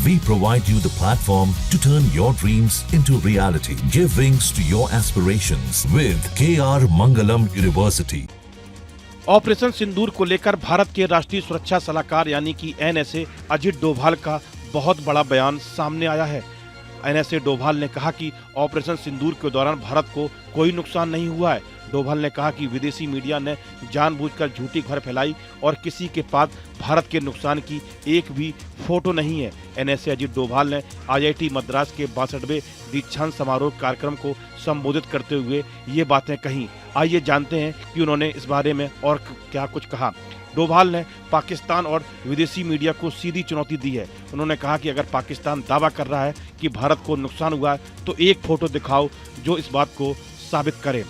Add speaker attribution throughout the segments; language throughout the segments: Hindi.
Speaker 1: We provide you the platform to turn your dreams into reality. Give wings to your aspirations with KR Mangalam University.
Speaker 2: Operation Sindoor को लेकर भारत के राष्ट्रीय सुरक्षा सलाहकार यानी कि NSA अजित डोभाल का बहुत बड़ा बयान सामने आया है। NSA डोभाल ने कहा कि ऑपरेशन सिंदूर के दौरान भारत को कोई नुकसान नहीं हुआ है। डोभाल ने कहा कि विदेशी मीडिया ने जानबूझकर झूठी खबर फैलाई और किसी के पास भारत के नुकसान की एक भी फोटो नहीं है। NSA अजित डोभाल ने IIT मद्रास के 62वें दीक्षांत समारोह कार्यक्रम को संबोधित करते हुए ये बातें कही। आइए जानते हैं कि उन्होंने इस बारे में और क्या कुछ कहा। डोभाल ने पाकिस्तान और विदेशी मीडिया को सीधी चुनौती दी है। उन्होंने कहा कि अगर पाकिस्तान दावा कर रहा है कि भारत को नुकसान हुआ है तो एक फोटो दिखाओ जो इस बात को साबित करे।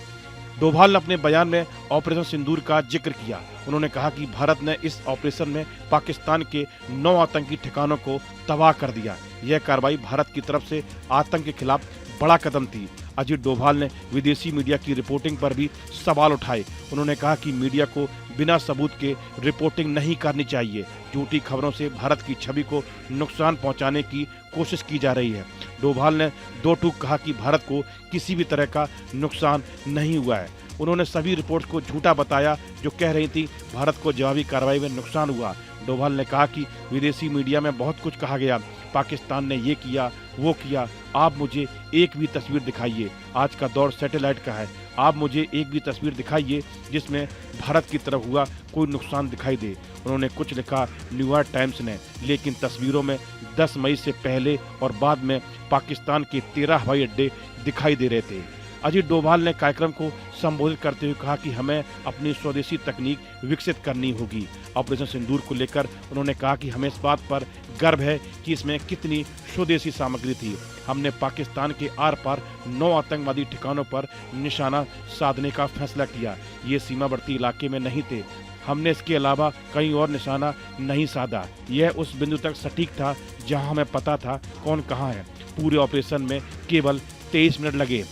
Speaker 2: डोभाल ने अपने बयान में ऑपरेशन सिंदूर का जिक्र किया। उन्होंने कहा कि भारत ने इस ऑपरेशन में पाकिस्तान के 9 आतंकी ठिकानों को तबाह कर दिया। यह कार्रवाई भारत की तरफ से आतंक के खिलाफ बड़ा कदम थी। अजित डोभाल ने विदेशी मीडिया की रिपोर्टिंग पर भी सवाल उठाए। उन्होंने कहा कि मीडिया को बिना सबूत के रिपोर्टिंग नहीं करनी चाहिए। झूठी खबरों से भारत की छवि को नुकसान पहुंचाने की कोशिश की जा रही है। डोभाल ने दो टूक कहा कि भारत को किसी भी तरह का नुकसान नहीं हुआ है। उन्होंने सभी रिपोर्ट्स को झूठा बताया जो कह रही थी भारत को जवाबी कार्रवाई में नुकसान हुआ। डोभाल ने कहा कि विदेशी मीडिया में बहुत कुछ कहा गया, पाकिस्तान ने ये किया वो किया। आप मुझे एक भी तस्वीर दिखाइए। आज का दौर सैटेलाइट का है। आप मुझे एक भी तस्वीर दिखाइए जिसमें भारत की तरफ हुआ कोई नुकसान दिखाई दे। उन्होंने कुछ लिखा न्यूयॉर्क टाइम्स ने, लेकिन तस्वीरों में 10 मई से पहले और बाद में पाकिस्तान के 13 हवाई अड्डे दिखाई दे रहे थे। अजित डोभाल ने कार्यक्रम को संबोधित करते हुए कहा कि हमें अपनी स्वदेशी तकनीक विकसित करनी होगी। ऑपरेशन सिंदूर को लेकर उन्होंने कहा कि हमें इस बात पर गर्व है कि इसमें कितनी स्वदेशी सामग्री थी। हमने पाकिस्तान के आर पार 9 आतंकवादी ठिकानों पर निशाना साधने का फैसला किया। ये सीमावर्ती इलाके में नहीं थे। हमने इसके अलावा कहीं और निशाना नहीं साधा। यह उस बिंदु तक सटीक था जहां हमें पता था कौन कहां है। पूरे ऑपरेशन में केवल 23 मिनट लगे।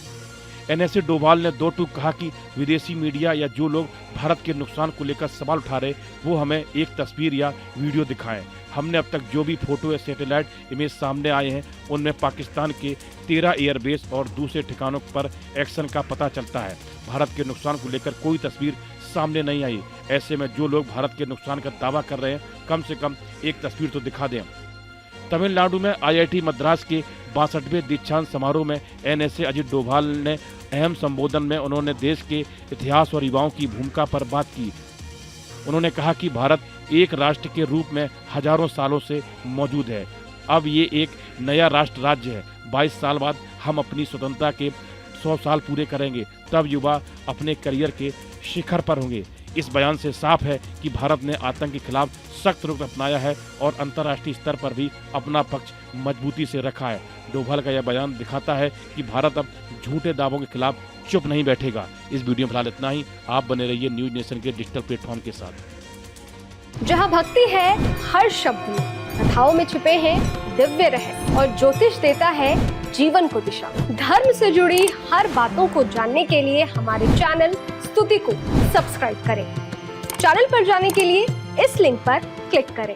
Speaker 2: NSA डोभाल ने दो टूक कहा कि विदेशी मीडिया या जो लोग भारत के नुकसान को लेकर सवाल उठा रहे वो हमें एक तस्वीर या वीडियो दिखाएं। हमने अब तक जो भी फोटो या सैटेलाइट इमेज सामने आए हैं उनमें पाकिस्तान के 13 एयरबेस और दूसरे ठिकानों पर एक्शन का पता चलता है। भारत के नुकसान को लेकर कोई तस्वीर सामने नहीं आई। ऐसे में जो लोग भारत के नुकसान का दावा कर रहे हैं कम से कम एक तस्वीर तो दिखा दें। तमिलनाडु में IIT मद्रास के 62वें दीक्षांत समारोह में NSA अजित डोभाल ने अहम संबोधन में उन्होंने देश के इतिहास और युवाओं की भूमिका पर बात की। उन्होंने कहा कि भारत एक राष्ट्र के रूप में हजारों सालों से मौजूद है। अब ये एक नया राष्ट्र राज्य है। 22 साल बाद हम अपनी स्वतंत्रता के 100 साल पूरे करेंगे। तब युवा अपने करियर के शिखर पर होंगे। इस बयान से साफ है कि भारत ने आतंक के खिलाफ सख्त रुख अपनाया है और अंतर्राष्ट्रीय स्तर पर भी अपना पक्ष मजबूती से रखा है। डोभाल का यह बयान दिखाता है कि भारत अब झूठे दावों के खिलाफ चुप नहीं बैठेगा। इस वीडियो में फिलहाल इतना ही। आप बने रहिए न्यूज नेशन के डिजिटल प्लेटफॉर्म के साथ।
Speaker 3: जहां भक्ति है हर शब्द में, कथाओं में छुपे हैं दिव्य रहस्य और ज्योतिष देता है जीवन को दिशा। धर्म से जुड़ी हर बातों को जानने के लिए हमारे चैनल स्तुति को सब्सक्राइब करें। चैनल पर जाने के लिए इस लिंक पर क्लिक करें।